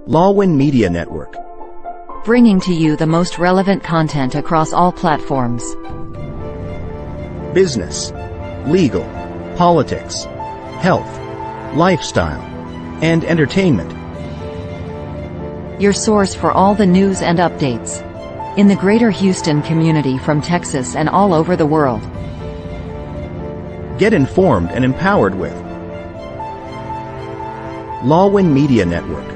Lawin Media Network. Bringing to you the most relevant content across all platforms. Business, legal, politics, health, lifestyle, and entertainment. Your source for all the news and updates in the greater Houston community from Texas and all over the world. Get informed and empowered with Lawin Media Network.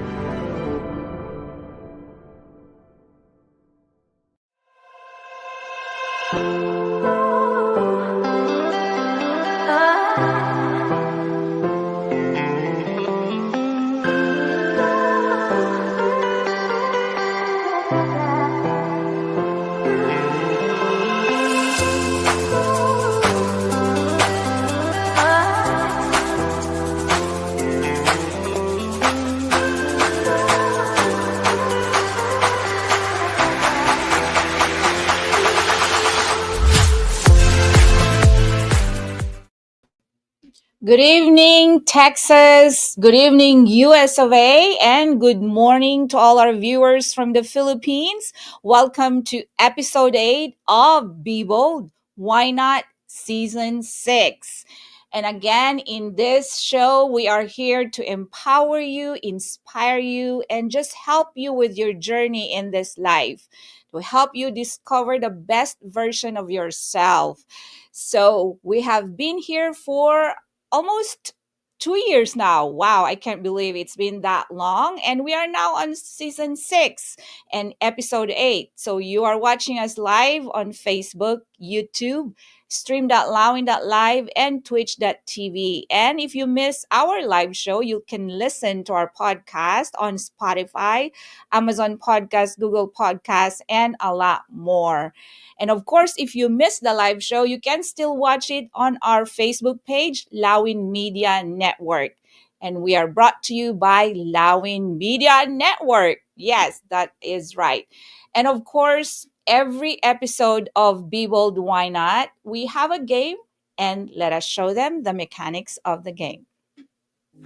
Good evening, Texas. Good evening, US of A. And good morning to all our viewers from the Philippines. Welcome to episode 8 of Be Bold, Why Not? Season 6. And again, in this show, we are here to empower you, inspire you, and just help you with your journey in this life, to help you discover the best version of yourself. So we have been here for almost 2 years now. Wow, I can't believe it's been that long. And we are now on season 6 and episode 8. So you are watching us live on Facebook, YouTube, stream.lawin.live, and twitch.tv. And if you miss our live show, you can listen to our podcast on Spotify, Amazon Podcast, Google Podcasts, and a lot more. And of course, if you missed the live show, you can still watch it on our Facebook page, Lawin Media Network. And we are brought to you by Lawin Media Network. Yes, that is right. And of course, every episode of Be Bold, Why Not? We have a game, and let us show them the mechanics of the game.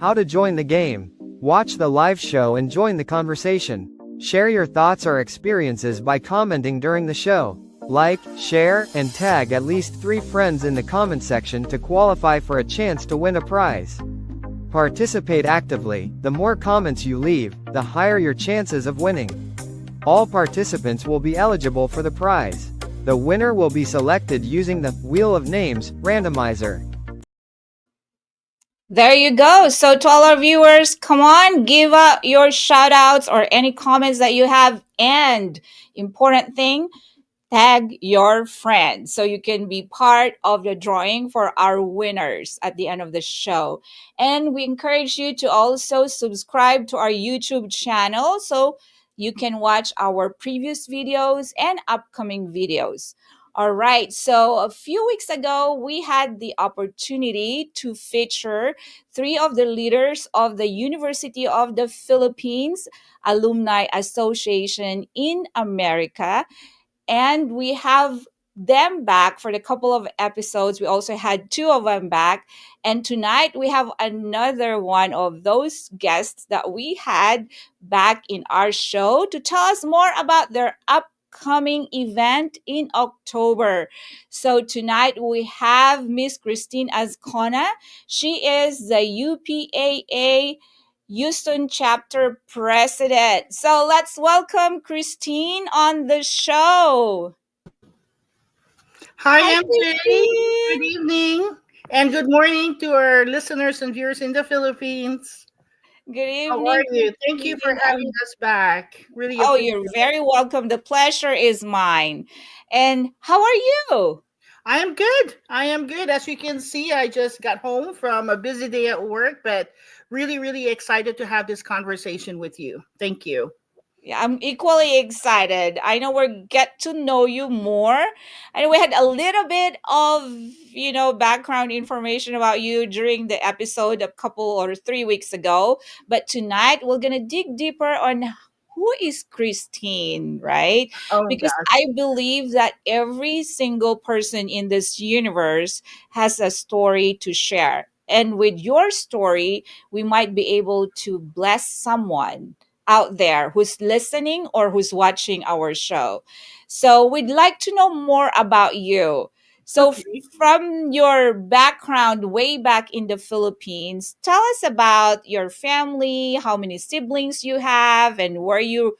How to join the game. Watch the live show and join the conversation. Share your thoughts or experiences by commenting during the show. Like, share, and tag at least 3 friends in the comment section to qualify for a chance to win a prize. Participate actively. The more comments you leave, the higher your chances of winning. All participants will be eligible for the prize. The winner will be selected using the Wheel of Names randomizer. There you go. So to all our viewers, come on, give up your shout outs or any comments that you have. And important thing, tag your friends so you can be part of the drawing for our winners at the end of the show. And we encourage you to also subscribe to our YouTube channel so you can watch our previous videos and upcoming videos. All right, so a few weeks ago, we had the opportunity to feature 3 of the leaders of the University of the Philippines Alumni Association in America. And we have them back for the couple of episodes. We also had 2 of them back. And tonight we have another one of those guests that we had back in our show to tell us more about their upcoming event in October. So tonight we have Miss Christine Azcona. She is the UPAAA Houston Chapter President. So let's welcome Christine on the show. Hi, Hi, MJ. Good Christine. evening and good morning to our listeners and viewers in the Philippines. Good How are evening, you? Thank you for Christine. having us back. Really Oh, appreciate you're it. very welcome. The pleasure is mine. And how are you? I am good. I am good. As you can see, I just got home from a busy day at work, but really, really excited to have this conversation with you. Thank you. Yeah, I'm equally excited. I know we'll get to know you more. And we had a little bit of, background information about you during the episode a couple or 3 weeks ago. But tonight we're going to dig deeper on who is Christine, right? Oh, Because gosh. I believe that every single person in this universe has a story to share. And with your story, we might be able to bless someone out there who's listening or who's watching our show. So we'd like to know more about you. So Okay. from your background way back in the Philippines, tell us about your family, how many siblings you have, and where you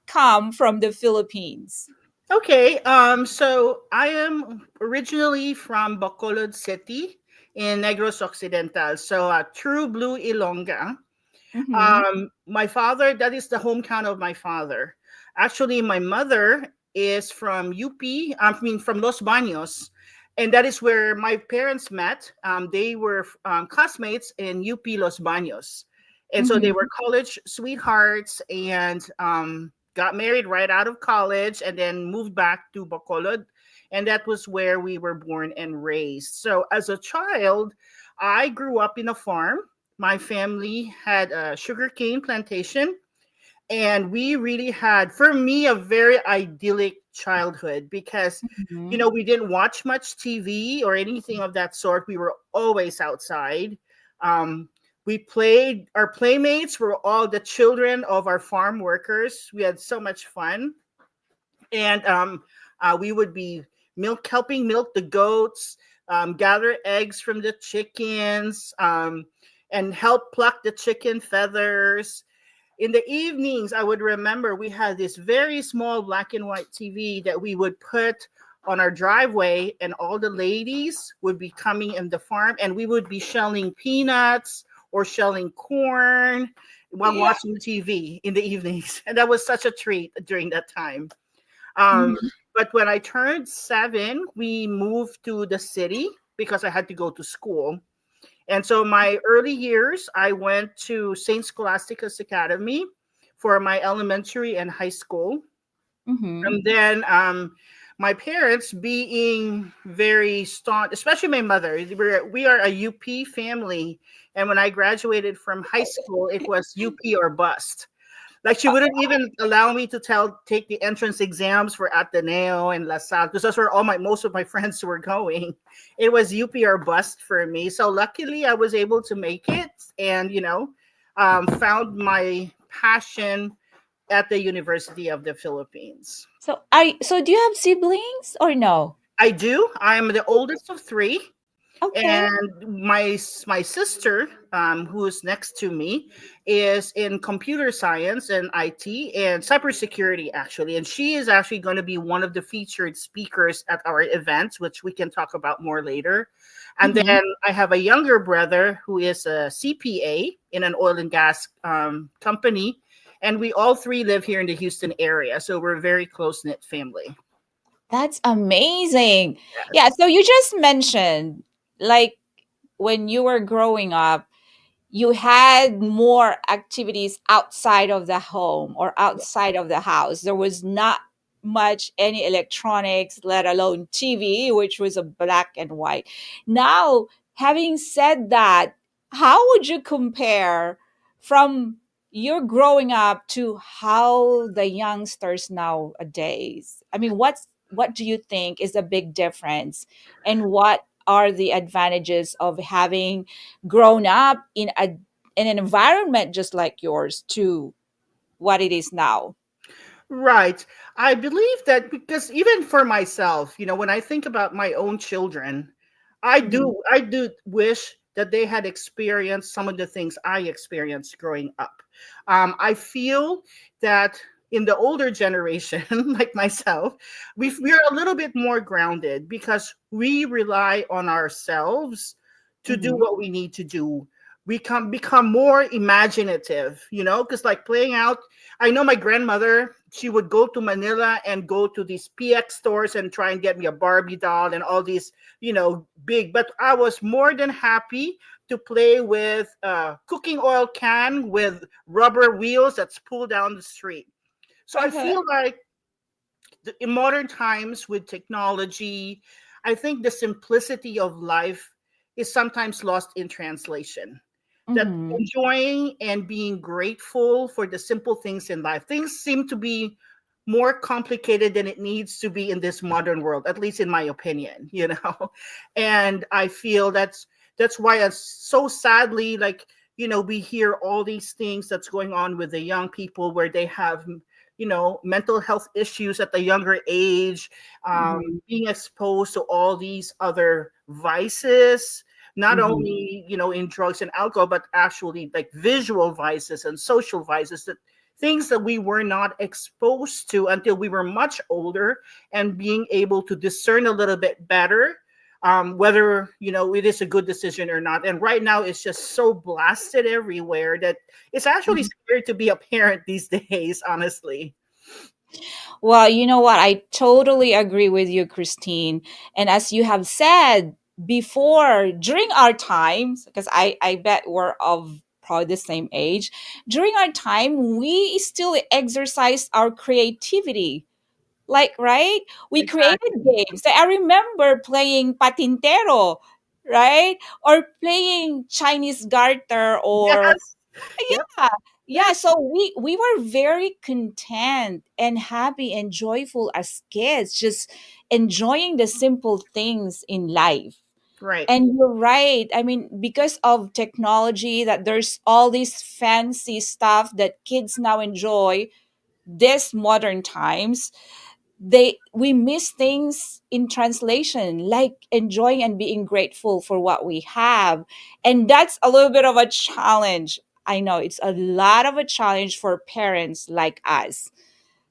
come from the Philippines. Okay. So I am originally from Bacolod City in Negros Occidental. So true blue Ilongga. Mm-hmm. My father, that is the hometown of my father. Actually, my mother is from UP, I mean, from Los Baños. And that is where my parents met. They were classmates in UP Los Baños. And so they Mm-hmm. were college sweethearts and got married right out of college and then moved back to Bacolod. And that was where we were born and raised. So as a child, I grew up in a farm. My family had a sugarcane plantation, and we really had, for me, a very idyllic childhood because, Mm-hmm. we didn't watch much TV or anything of that sort. We were always outside. Um, we played, our playmates were all the children of our farm workers. We had so much fun. And we would be helping milk the goats, gather eggs from the chickens, and help pluck the chicken feathers. In the evenings, I would remember we had this very small black and white TV that we would put on our driveway, and all the ladies would be coming in the farm, and we would be shelling peanuts or shelling corn while Yeah. watching TV in the evenings. And that was such a treat during that time. Um, Mm-hmm. but when I turned 7, we moved to the city because I had to go to school. And so my early years, I went to St. Scholastica's Academy for my elementary and high school. Mm-hmm. And then my parents being very staunch, especially my mother, we are a UP family. And when I graduated from high school, it was UP or bust. Like she wouldn't even allow me to take the entrance exams for Ateneo and La Salle because that's where most of my friends were going. It was UP or bust for me. So luckily, I was able to make it, and found my passion at the University of the Philippines. So do you have siblings or no? I do. I'm the oldest of 3. Okay. And my sister, who is next to me, is in computer science and IT and cybersecurity, actually. And she is actually going to be one of the featured speakers at our events, which we can talk about more later. And Mm-hmm. then I have a younger brother who is a CPA in an oil and gas company. And we all 3 live here in the Houston area. So we're a very close knit family. That's amazing. Yeah, Yes. so you just mentioned like when you were growing up, you had more activities outside of the home or outside of the house. There was not much any electronics, let alone TV, which was a black and white. Now, having said that, how would you compare from your growing up to how the youngsters nowadays? I mean, what do you think is a big difference, and what are the advantages of having grown up in an environment just like yours to what it is now? Right. I believe that because even for myself, when I think about my own children, I Mhm. do I do wish that they had experienced some of the things I experienced growing up. I feel that in the older generation, like myself, we're a little bit more grounded because we rely on ourselves to do Mhm. what we need to do. We can become more imaginative, because like playing out, I know my grandmother, she would go to Manila and go to these PX stores and try and get me a Barbie doll and all these, big. But I was more than happy to play with a cooking oil can with rubber wheels that's pulled down the street. So I Uh-huh. feel like in modern times with technology, I think the simplicity of life is sometimes lost in translation. That Mhm. enjoying and being grateful for the simple things in life. Things seem to be more complicated than it needs to be in this modern world, at least in my opinion. And I feel that's why I so sadly, like, we hear all these things that's going on with the young people where they have, mental health issues at the younger age, Mhm. being exposed to all these other vices, not Mhm. only, in drugs and alcohol, but actually like visual vices and social vices, that things that we were not exposed to until we were much older, and being able to discern a little bit better, whether it is a good decision or not. And right now it's just so blasted everywhere that it's actually Mhm. scary to be a parent these days, honestly. Well, you know what? I totally agree with you, Christine. And as you have said before, during our times, because I bet we're of probably the same age, during our time, we still exercise our creativity. Like, right? We created Exactly. games. So I remember playing patintero, right? Or playing Chinese garter, or Yes. Yep. yeah, yeah. Yes. So we were very content and happy and joyful as kids, just enjoying the simple things in life. Right. And you're right. I mean, because of technology, that there's all this fancy stuff that kids now enjoy this modern times, we miss things in translation, like enjoying and being grateful for what we have. And that's a little bit of a challenge. I know it's a lot of a challenge for parents like us. That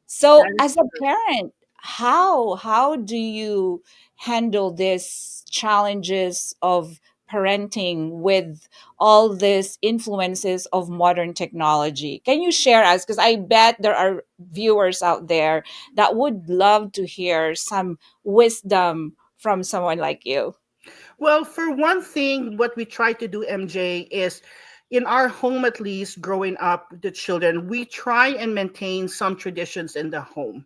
So is as a parent, how do you handle these challenges of parenting with all these influences of modern technology? Can you share us, because I bet there are viewers out there that would love to hear some wisdom from someone like you. Well, for one thing, what we try to do, MJ, is in our home, at least growing up, the children, we try and maintain some traditions in the home,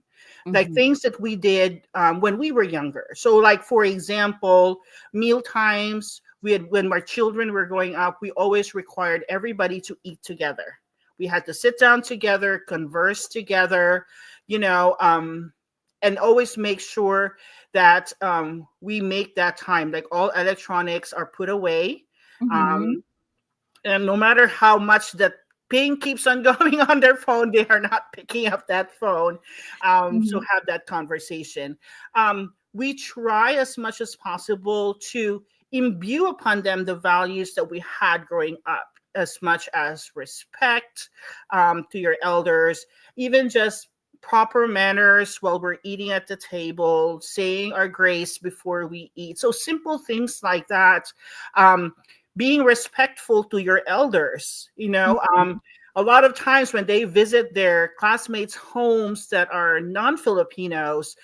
like Mhm. things that we did when we were younger. So, like, for example, meal times, when our children were growing up, we always required everybody to eat together. We had to sit down together, converse together, you know, um, and always make sure that we make that time, like all electronics are put away, Mhm. um, and no matter how much that ping keeps on going on their phone, they are not picking up that phone. So Mhm. have that conversation. We try as much as possible to imbue upon them the values that we had growing up, as much as respect to your elders, even just proper manners while we're eating at the table, saying our grace before we eat. So simple things like that. Um, Being respectful to your elders, Mhm. a lot of times when they visit their classmates homes that are non-Filipinos,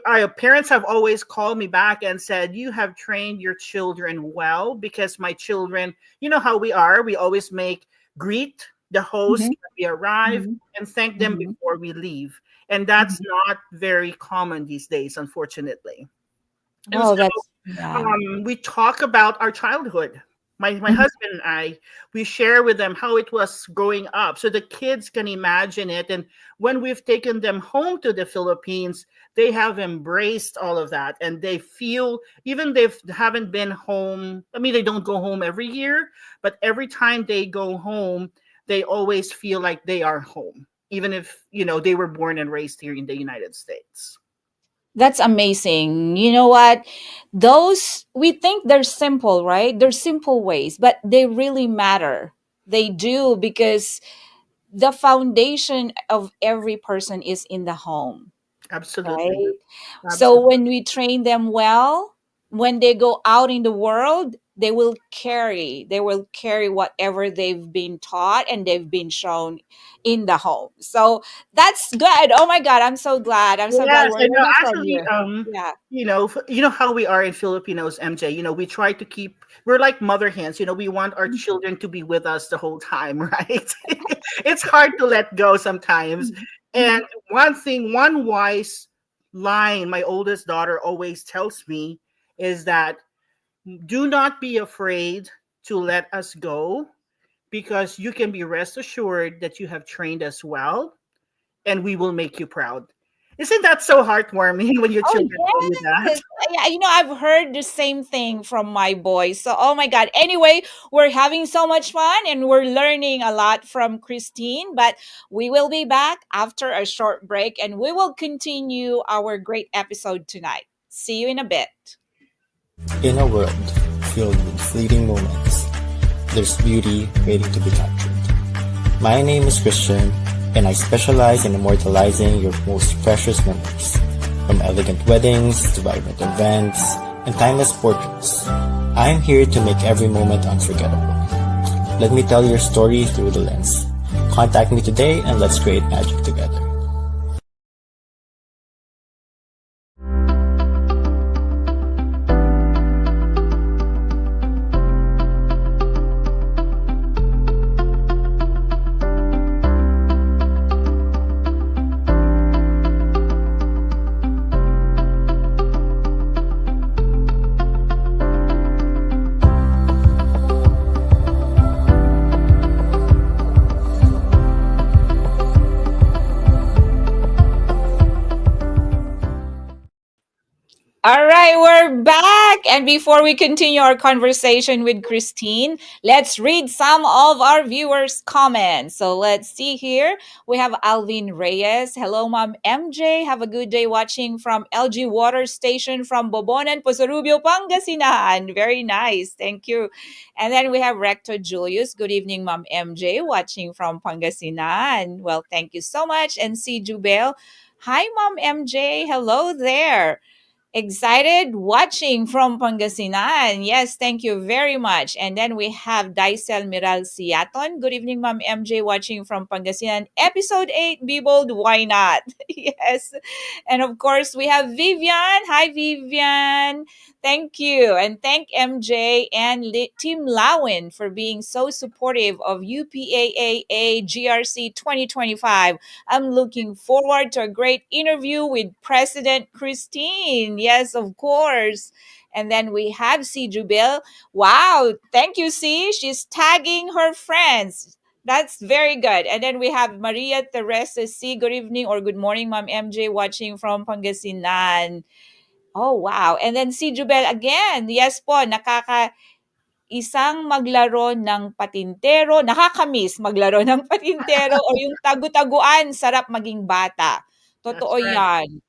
our parents have always called me back and said, you have trained your children well, because my children, you know how we always greet the host Mhm. when we arrive Mhm. and thank them Mhm. before we leave. And that's Mhm. not very common these days, unfortunately. And Oh, so that's yeah. we talk about our childhood. My Mhm. husband and I, we share with them how it was growing up, so the kids can imagine it. And when we've taken them home to the Philippines, they have embraced all of that, and they feel, even they haven't been home. I mean, they don't go home every year, but every time they go home, they always feel like they are home, even if they were born and raised here in the United States. That's amazing. You know what? Those, we think they're simple, right? They're simple ways, but they really matter. They do, because the foundation of every person is in the home, Absolutely, right? So absolutely. when we train them well, when they go out in the world, they will carry whatever they've been taught and they've been shown in the home. So that's good. Oh my God, I'm so glad Yes, we're I know. learning from Actually, you. Yeah. you know how we are in Filipinos, MJ. We try to keep. We're like mother hens. We want our children to be with us the whole time, right? It's hard to let go sometimes. Mhm. And Mhm. one wise line my oldest daughter always tells me is that, do not be afraid to let us go, because you can be rest assured that you have trained us well, and we will make you proud. Isn't that so heartwarming when your Oh, children tell you that? yes. Yeah, I've heard the same thing from my boys. So, oh my God. Anyway, we're having so much fun and we're learning a lot from Christine. But we will be back after a short break and we will continue our great episode tonight. See you in a bit. In a world filled with fleeting moments, there's beauty waiting to be captured. My name is Christian, and I specialize in immortalizing your most precious memories. From elegant weddings to vibrant events and timeless portraits, I'm here to make every moment unforgettable. Let me tell your story through the lens. Contact me today and let's create magic together. All right, we're back. And before we continue our conversation with Christine, let's read some of our viewers' comments. So let's see here. We have Alvin Reyes. Hello, Mom MJ. Have a good day watching from LG Water Station from Bobonan, Pozorubio, Pangasinan. Very nice. Thank you. And then we have Rector Julius. Good evening, Mom MJ, watching from Pangasinan. Well, thank you so much. And C. Jubel. Hi, Mom MJ. Hello there. Excited watching from Pangasinan. Yes, thank you very much. And then we have Daisel Miral Siaton. Good evening, Ma'am MJ, watching from Pangasinan. Episode 8, Be Bold, Why Not? Yes. And of course, we have Vivian. Hi, Vivian. Thank you. And thank MJ and Team Lawin for being so supportive of UPAAA GRC 2025. I'm looking forward to a great interview with President Christine. Yes, of course. And then we have C. Jubil. Wow, thank you, C. She's tagging her friends. That's very good. And then we have Maria Teresa C. Good evening or good morning, Ma'am MJ, watching from Pangasinan. Oh, wow. And then si Jubel again. Yes po, isang maglaro ng patintero, nakakamiss maglaro ng patintero o yung tagu-taguan, sarap maging bata. That's Totoo right. yan.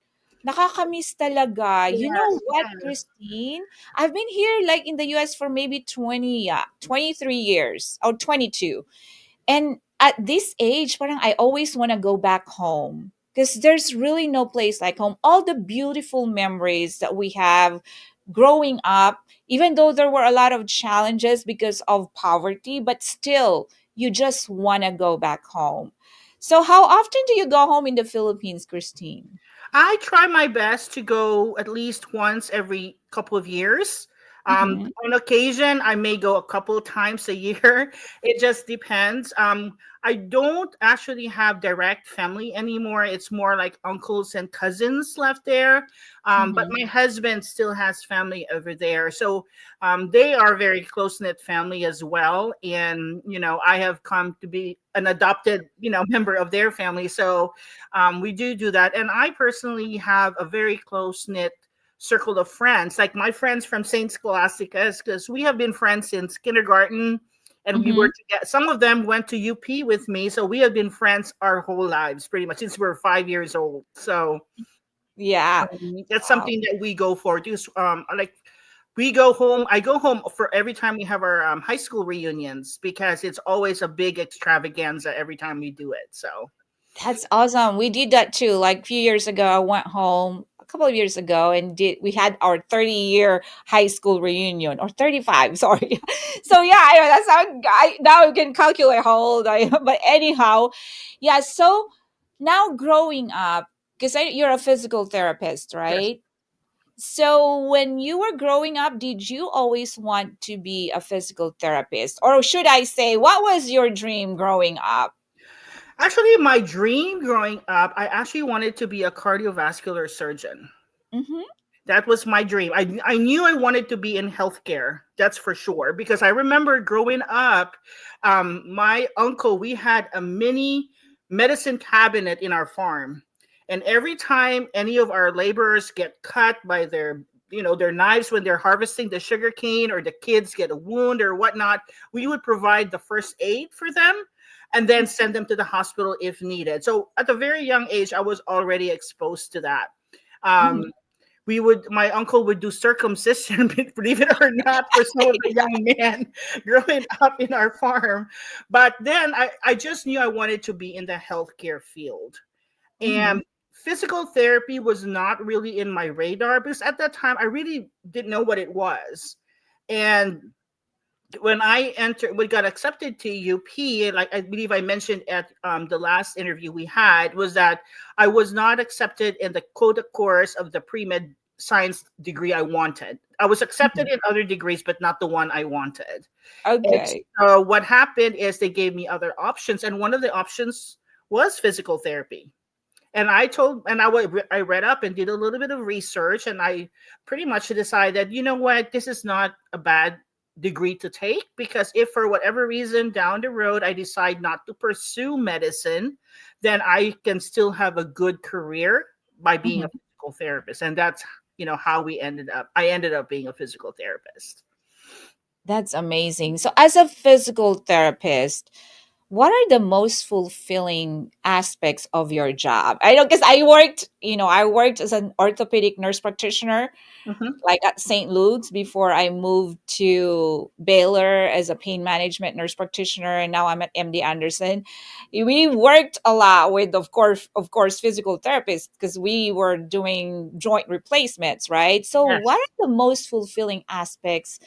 Nakakamiss talaga. You know Yes, what, yes. Christine? I've been here like in the US for maybe 23 years or 22. And at this age, parang I always want to go back home because there's really no place like home. All the beautiful memories that we have growing up, even though there were a lot of challenges because of poverty, but still, you just want to go back home. So, how often do you go home in the Philippines, Christine? I try my best to go at least once every couple of years. Mm-hmm. On occasion, I may go a couple of times a year. It just depends. I don't actually have direct family anymore. It's more like uncles and cousins left there. But Mm-hmm. my husband still has family over there. So they are very close knit family as well. And, I have come to be an adopted, member of their family. So we do that. And I personally have a very close knit circle of friends, like my friends from St. Scholastica's, because we have been friends since kindergarten and we Mm-hmm. were together. Some of them went to UP with me. So we have been friends our whole lives, pretty much since we were 5 years old. So Yeah. that's Wow. something that we go for. Just like we go home. I go home for every time we have our high school reunions because it's always a big extravaganza every time we do it. So That's awesome. We did that too. Like a few years ago, I went home a couple of years ago and we had our 30-year high school reunion or 35, sorry. So yeah, I know that's how now we can calculate how old I am. But anyhow, yeah, so now growing up, because you're a physical therapist, yes. right? So when you were growing up, did you always want to be a physical therapist? Or should I say, what was your dream growing up? Actually, my dream growing up, I actually wanted to be a cardiovascular surgeon. Mm-hmm. That was my dream. I knew I wanted to be in healthcare. That's for sure. Because I remember growing up, my uncle, we had a mini medicine cabinet in our farm. And every time any of our laborers get cut by their knives when they're harvesting the sugarcane, or the kids get a wound or whatnot, we would provide the first aid for them and then send them to the hospital if needed. So at a very young age, I was already exposed to that. Mhm. My uncle would do circumcision, believe it or not, for some of the young men growing up in our farm. But then I just knew I wanted to be in the healthcare field. Mhm. And physical therapy was not really in my radar because at that time I really didn't know what it was. And when we got accepted to UP, like I believe I mentioned at the last interview we had, was that I was not accepted in the quota course of the pre-med science degree I wanted. I was accepted Mhm. in other degrees, but not the one I wanted. And Okay. so what happened is they gave me other options, and one of the options was physical therapy. And I read up and did a little bit of research, and I pretty much decided, you know what, this is not a bad degree to take, because if for whatever reason down the road I decide not to pursue medicine, then I can still have a good career by being a Mhm. physical therapist. And that's, how I ended up being a physical therapist. That's amazing. So, as a physical therapist, what are the most fulfilling aspects of your job? I know, because I worked as an orthopedic nurse practitioner, Hmm. like at St. Luke's, before I moved to Baylor as a pain management nurse practitioner, and now I'm at MD Anderson. We worked a lot with, of course, physical therapists, because we were doing joint replacements, right? So, what Yes. are the most fulfilling aspects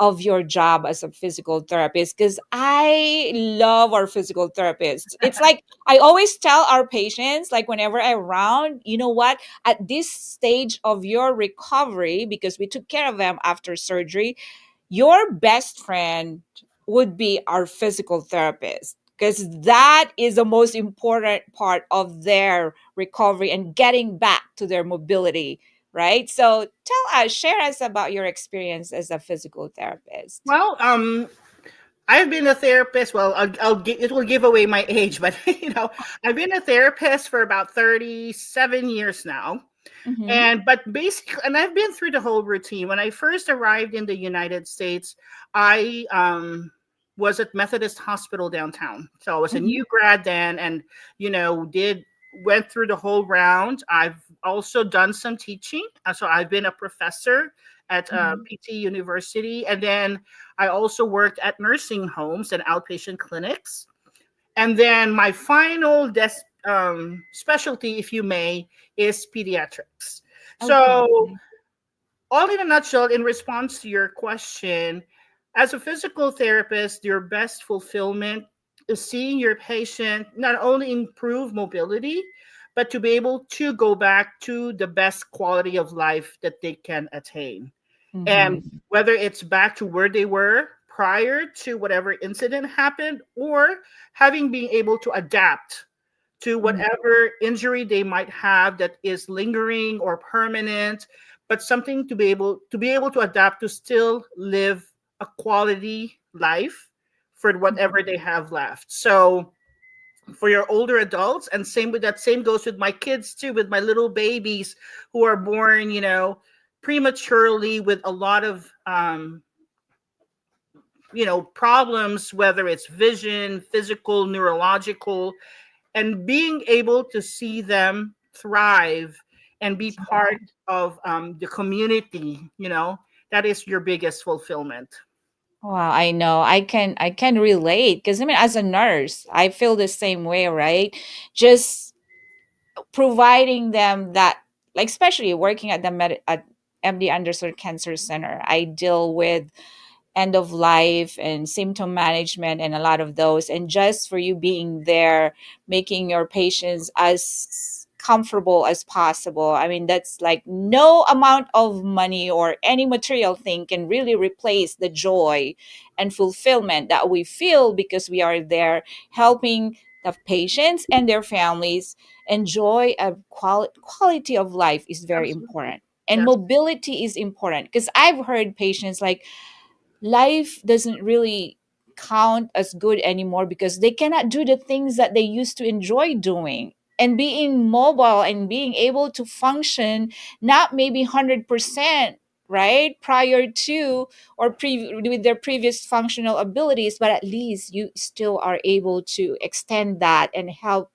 of your job as a physical therapist? Because I love our physical therapists. It's like I always tell our patients, like whenever I'm around, you know what? At this stage of your recovery, because we took care of them after surgery, your best friend would be our physical therapist, because that is the most important part of their recovery and getting back to their mobility, right? So share us about your experience as a physical therapist. Well, I've been a therapist. Well, it will give away my age, but I've been a therapist for about 37 years now. Mm-hmm. And I've been through the whole routine. When I first arrived in the United States, I was at Methodist Hospital downtown. So I was a Mm-hmm. new grad then, and did went through the whole round. I've also done some teaching. So I've been a professor at Mm-hmm. PT University, and then I also worked at nursing homes and outpatient clinics. And then my final specialty, if you may, is pediatrics. Okay. So, all in a nutshell, in response to your question, as a physical therapist, your best fulfillment is seeing your patient not only improve mobility, but to be able to go back to the best quality of life that they can attain. And Mm-hmm. whether it's back to where they were prior to whatever incident happened, or having been able to adapt to whatever injury they might have that is lingering or permanent, but something to be able to adapt to still live a quality life for whatever they have left. So for your older adults, and same goes with my kids too, with my little babies who are born prematurely with a lot of problems, whether it's vision, physical, neurological, and being able to see them thrive and be part of the community, that is your biggest fulfillment. Wow, I know. I can relate, because I mean, as a nurse, I feel the same way, right? Just providing them that, like, especially working at at MD Anderson Cancer Center, I deal with end of life and symptom management and a lot of those, and just for you being there, making your patients as comfortable as possible. I mean, that's like no amount of money or any material thing can really replace the joy and fulfillment that we feel, because we are there helping the patients and their families enjoy a quality of life is very Absolutely. important, and Yes. mobility is important, because I've heard patients like life doesn't really count as good anymore because they cannot do the things that they used to enjoy doing. and being mobile and being able to function, not maybe 100%, right, prior to or with their previous functional abilities, but at least you still are able to extend that and help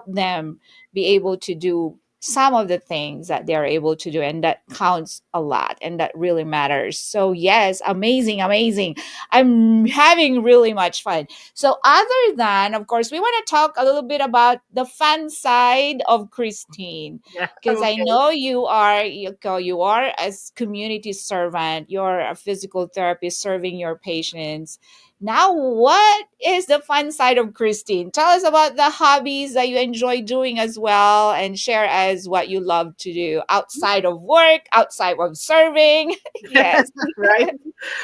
them be able to do some of the things that they are able to do, and that counts a lot and that really matters. So yes, amazing, amazing. I'm having really much fun. So other than, of course, we want to talk a little bit about the fun side of Christine, Yeah. because I Okay. know you are as community servant, you're a physical therapist serving your patients. Now, what is the fun side of Christine? Tell us about the hobbies that you enjoy doing as well, and share as what you love to do outside of work, outside of serving. Yes. Right.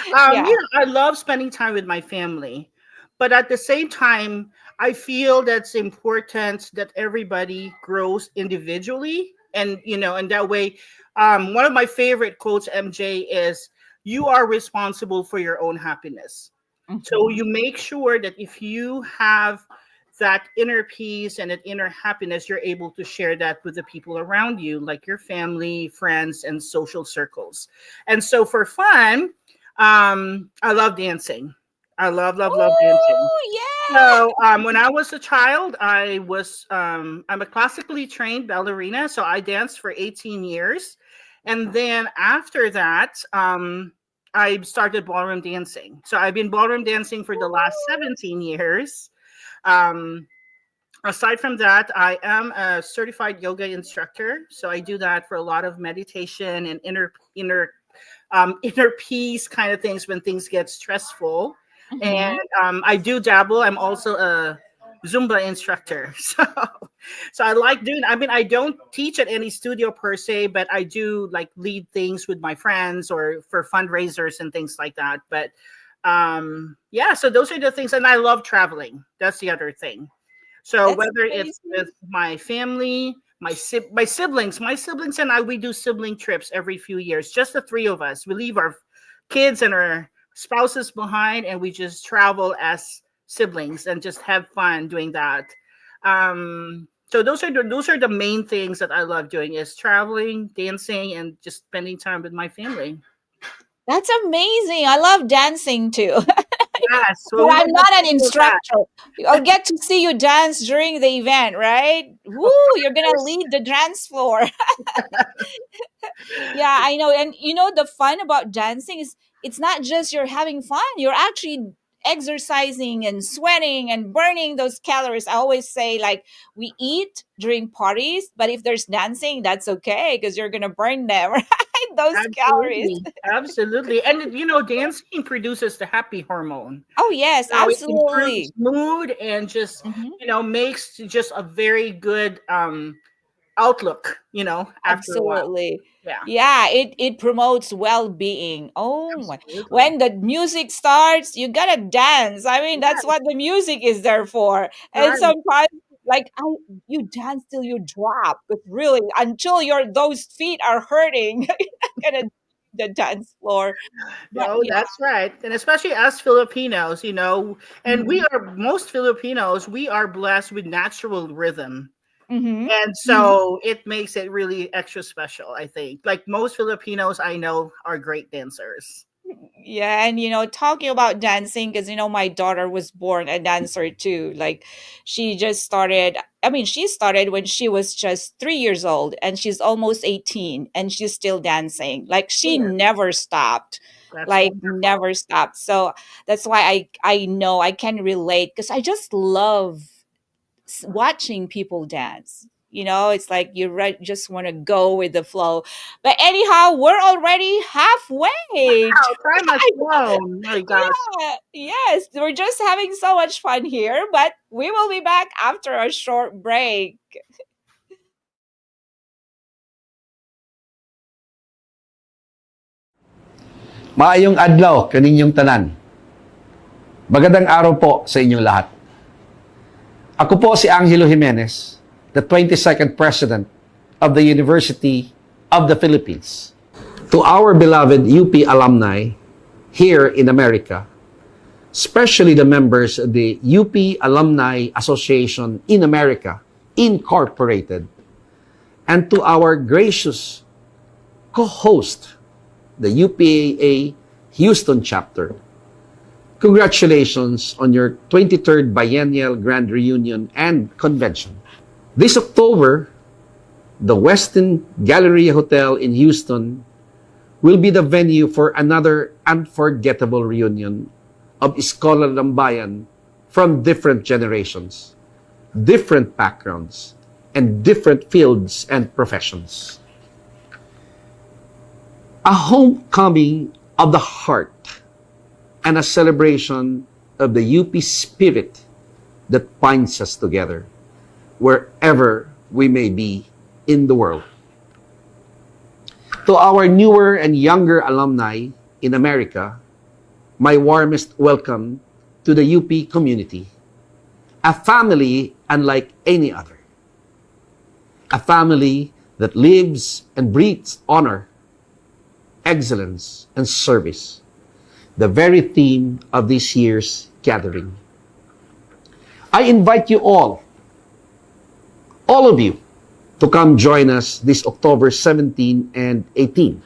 Yeah. I love spending time with my family, but at the same time, I feel that's important that everybody grows individually, and and that way, one of my favorite quotes, MJ, is, "You are responsible for your own happiness." So Mhm. you make sure that if you have that inner peace and that inner happiness, you're able to share that with the people around you, like your family, friends, and social circles. And so for fun, I love dancing. I love dancing. Oh, yeah. So when I was a child, I'm a classically trained ballerina, so I danced for 18 years, and then after that, I started ballroom dancing. So I've been ballroom dancing for the last 17 years. Um, Aside from that, I am a certified yoga instructor, so I do that for a lot of meditation and inner peace kind of things when things get stressful. And Mhm. I do dabble. I'm also a Zumba instructor. So I like doing. I mean, I don't teach at any studio per se, but I do like lead things with my friends or for fundraisers and things like that. But yeah, so those are the things, and I love traveling. That's the other thing. So That's whether it's amazing. with my family, my siblings and I, we do sibling trips every few years. Just the three of us. We leave our kids and our spouses behind, and we just travel as siblings and just have fun doing that. So those are the main things that I love doing, is traveling, dancing, and just spending time with my family. That's amazing. I love dancing too. Yes. But Well, we I'm will not an definitely do that. instructor. I'll get to see you dance during the event, right? Woo, Of you're gonna course. lead the dance floor. Yeah, I know. And the fun about dancing is it's not just you're having fun, you're actually exercising and sweating and burning those calories. I always say, like, we eat during parties, but if there's dancing, that's okay because you're gonna burn them, right? Those calories. Absolutely. Absolutely. And dancing produces the happy hormone. Oh, yes, It improves absolutely. mood and just, Mhm. makes just a very good outlook, after a while. Absolutely. Yeah. Yeah, it promotes well-being. Oh my. Absolutely. When the music starts, you gotta dance. I mean, that's Yes, what the music is there for. And right. sometimes, like, you dance till you drop, but really until those feet are hurting, you're not gonna the dance floor. But No, yeah. that's right. And especially as Filipinos, and we Mhm. are most Filipinos, we are blessed with natural rhythm. Mhm. And Mhm. so it makes it really extra special, I think. Like most Filipinos I know are great dancers. Yeah, and talking about dancing, because my daughter was born a dancer too. Like, she just started. I mean, she started when she was just 3 years old, and she's almost 18, and she's still dancing. Like, she Yeah, never stopped. that's Like, wonderful. never stopped. So that's why I know I can relate, because I just love watching people dance. It's like you just want to go with the flow. But anyhow, we're already halfway. Wow, time has flown. My gosh. Yeah, yes, we're just having so much fun here, but we will be back after a short break. Maayong adlaw kaninyong tanan. Magandang araw po sa inyong lahat. Ako po si Angelo Jimenez, the 22nd President of the University of the Philippines. To our beloved UP alumni here in America, especially the members of the UP Alumni Association in America, Incorporated, and to our gracious co-host, the UPAA Houston chapter. Congratulations on your 23rd Biennial Grand Reunion and Convention. This October, the Westin Galleria Hotel in Houston will be the venue for another unforgettable reunion of Scholar ng Bayan from different generations, different backgrounds, and different fields and professions. A homecoming of the heart and a celebration of the UP spirit that binds us together wherever we may be in the world. To our newer and younger alumni in America, my warmest welcome to the UP community, a family unlike any other, a family that lives and breathes honor, excellence, and service, the very theme of this year's gathering. I invite you all of you, to come join us this October 17 and 18.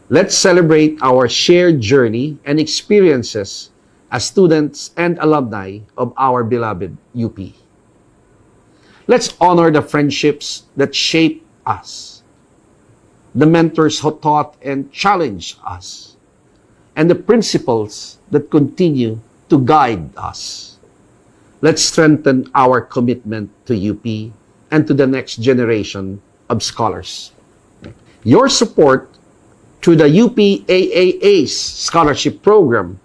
Let's celebrate our shared journey and experiences as students and alumni of our beloved UP. Let's honor the friendships that shape us, the mentors who taught and challenged us, and the principles that continue to guide us. Let's strengthen our commitment to UP and to the next generation of scholars. Your support through the UPAA's scholarship program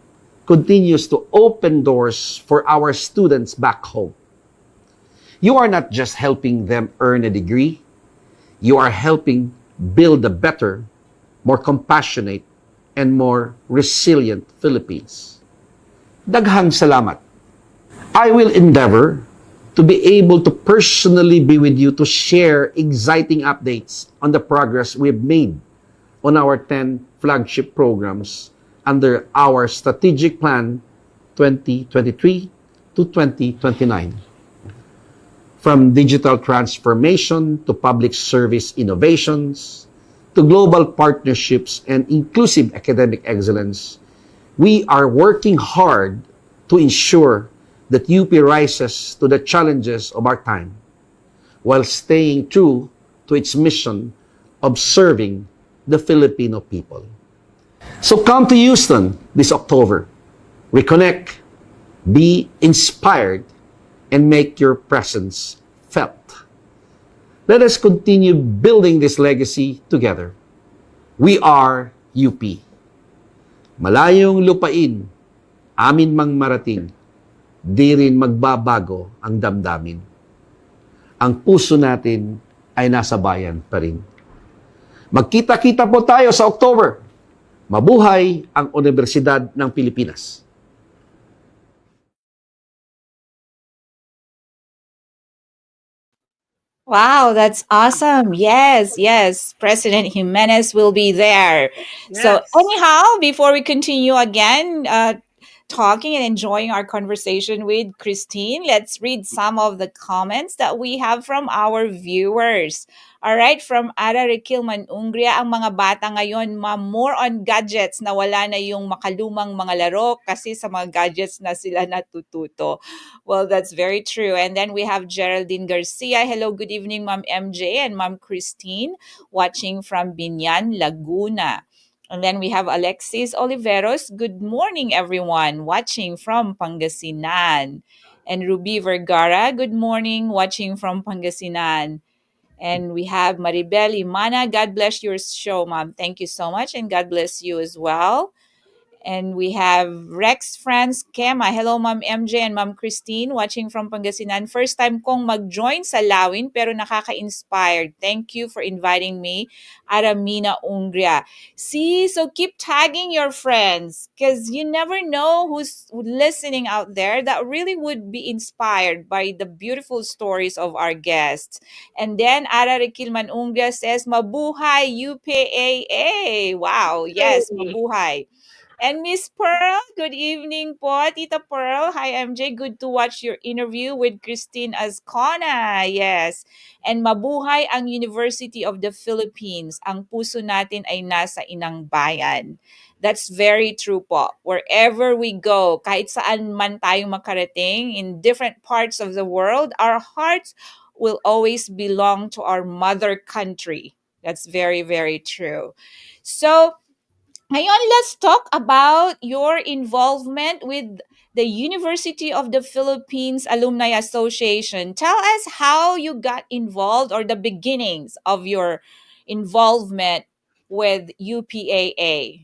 continues to open doors for our students back home. You are not just helping them earn a degree, you are helping build a better, more compassionate, and more resilient Philippines. Daghang salamat. I will endeavor to be able to personally be with you to share exciting updates on the progress we've made on our 10 flagship programs under our strategic plan 2023 to 2029. From digital transformation to public service innovations to global partnerships and inclusive academic excellence, we are working hard to ensure that UP rises to the challenges of our time while staying true to its mission of serving the Filipino people. So come to Houston this October. Reconnect, be inspired, and make your presence felt. Let us continue building this legacy together. We are UP. Malayong lupain, amin mang marating, di rin magbabago ang damdamin. Ang puso natin ay nasa bayan pa rin. Magkita-kita po tayo sa October. Mabuhay ang Universidad ng Pilipinas. Wow, that's awesome. Yes, yes. President Jimenez will be there. So, Yes. anyhow, before we continue again, talking and enjoying our conversation with Christine, let's read some of the comments that we have from our viewers. All right, from Ara Rekilman Ungria, ang mga bata ngayon, more on gadgets na wala na yung makalumang mga laro kasi sa mga gadgets na sila natututo. Well, that's very true. And then we have Geraldine Garcia. Hello, good evening, Ma'am MJ and Ma'am Christine, watching from Binyan, Laguna. And then we have Alexis Oliveros. Good morning, everyone, watching from Pangasinan. And Ruby Vergara. Good morning, watching from Pangasinan. And we have Maribel Imana. God bless your show, Mom. Thank you so much. And God bless you as well. And we have Rex Franz Kema. Hello, Ma'am MJ and Ma'am Christine, watching from Pangasinan. First time kong mag-join sa Lawin pero nakaka-inspired. Thank you for inviting me, Aramina Ungria. See, so keep tagging your friends because you never know who's listening out there that really would be inspired by the beautiful stories of our guests. And then Ara Rekilman Ungria says, Mabuhay UPAA. Wow, yes, Hey. mabuhay. And Miss Pearl, good evening po. Tita Pearl, hi MJ. Good to watch your interview with Christine Azcona. Yes. And mabuhay ang University of the Philippines. Ang puso natin ay nasa inang bayan. That's very true po. Wherever we go, kahit saan man tayo makarating, in different parts of the world, our hearts will always belong to our mother country. That's very, very true. So, ngayon, let's talk about your involvement with the University of the Philippines Alumni Association. Tell us how you got involved or the beginnings of your involvement with UPAA.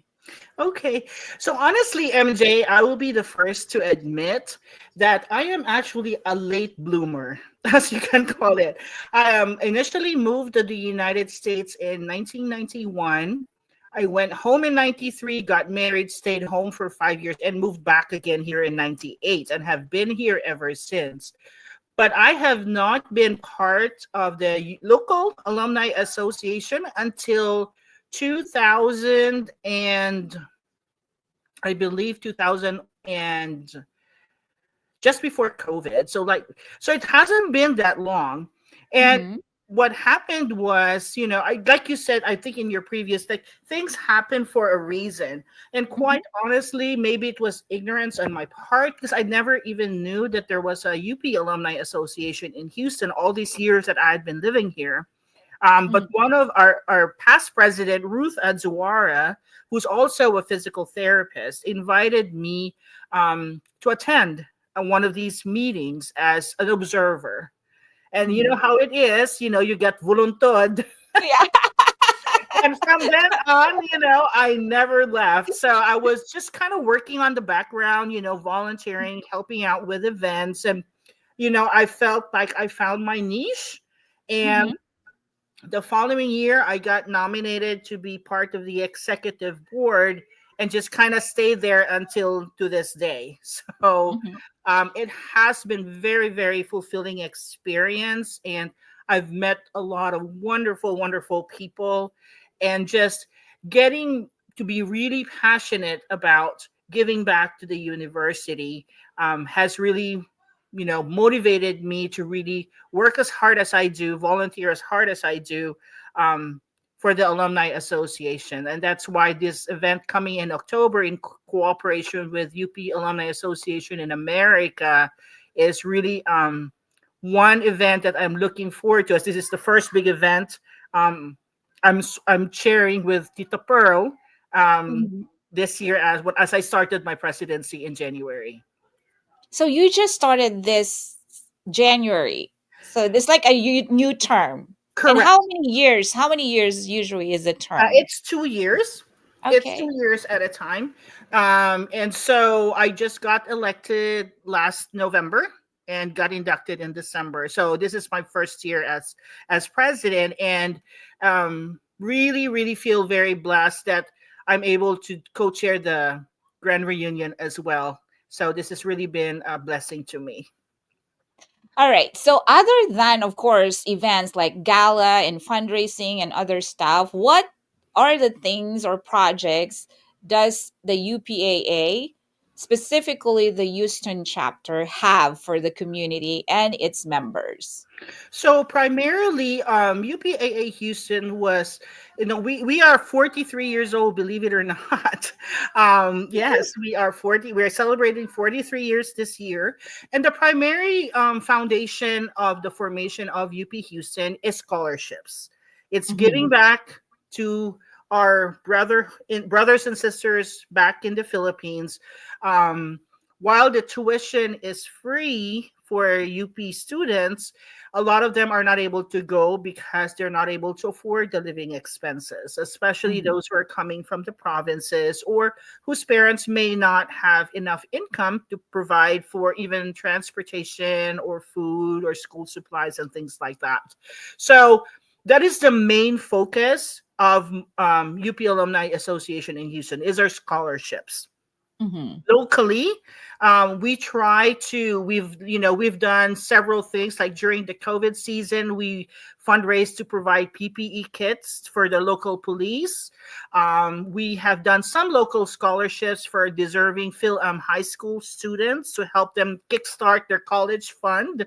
Okay. So honestly, MJ, I will be the first to admit that I am actually a late bloomer, as you can call it. I initially moved to the United States in 1991. I went home in 93, got married, stayed home for 5 years, and moved back again here in 98 and have been here ever since. But I have not been part of the local alumni association until 2000 and I believe 2000 and just before COVID. So it hasn't been that long. And Mhm. what happened was, I like you said, I think in your previous things happen for a reason. And Mhm. quite honestly, maybe it was ignorance on my part because I never even knew that there was a UP Alumni Association in Houston all these years that I had been living here. But Mhm. one of our past president, Ruth Adzuara, who's also a physical therapist, invited me to attend one of these meetings as an observer. And you know Mhm. how it is, you get voluntad. Yeah. And from then on, I never left. So I was just kind of working on the background, volunteering, helping out with events. And, I felt like I found my niche. And Mhm. the following year, I got nominated to be part of the executive board and just kind of stayed there until to this day. So Mhm. it has been very, very fulfilling experience. And I've met a lot of wonderful, wonderful people and just getting to be really passionate about giving back to the university has really motivated me to really work as hard as I do, volunteer as hard as I do um, for the Alumni Association. And that's why this event coming in October in cooperation with UP Alumni Association in America is really one event that I'm looking forward to. As this is the first big event I'm chairing with Tita Pearl Mhm. this year as I started my presidency in January. So you just started this January. So this like a new term. And how Correct. many years? How many years usually is a term? It's 2 years. It's Okay. 2 years at a time. And so I just got elected last November and got inducted in December. So this is my first year as president, and really, really feel very blessed that I'm able to co-chair the grand reunion as well. So this has really been a blessing to me. All right. So other than of course events like gala and fundraising and other stuff, what are the things or projects does the UPAA, specifically the Houston chapter, have for the community and its members? So primarily, UPAA Houston was, we are 43 years old, believe it or not. Yes, we are 40. We're celebrating 43 years this year. And the primary foundation of the formation of UP Houston is scholarships. It's giving Mhm. back to our brothers and sisters back in the Philippines. Um, while the tuition is free for UP students, a lot of them are not able to go because they're not able to afford the living expenses, especially Mhm. those who are coming from the provinces or whose parents may not have enough income to provide for even transportation or food or school supplies and things like that. So that is the main focus of UP Alumni Association in Houston is our scholarships Mhm. locally. We've done several things. Like during the COVID season, we fundraised to provide PPE kits for the local police. We have done some local scholarships for deserving high school students to help them kickstart their college fund.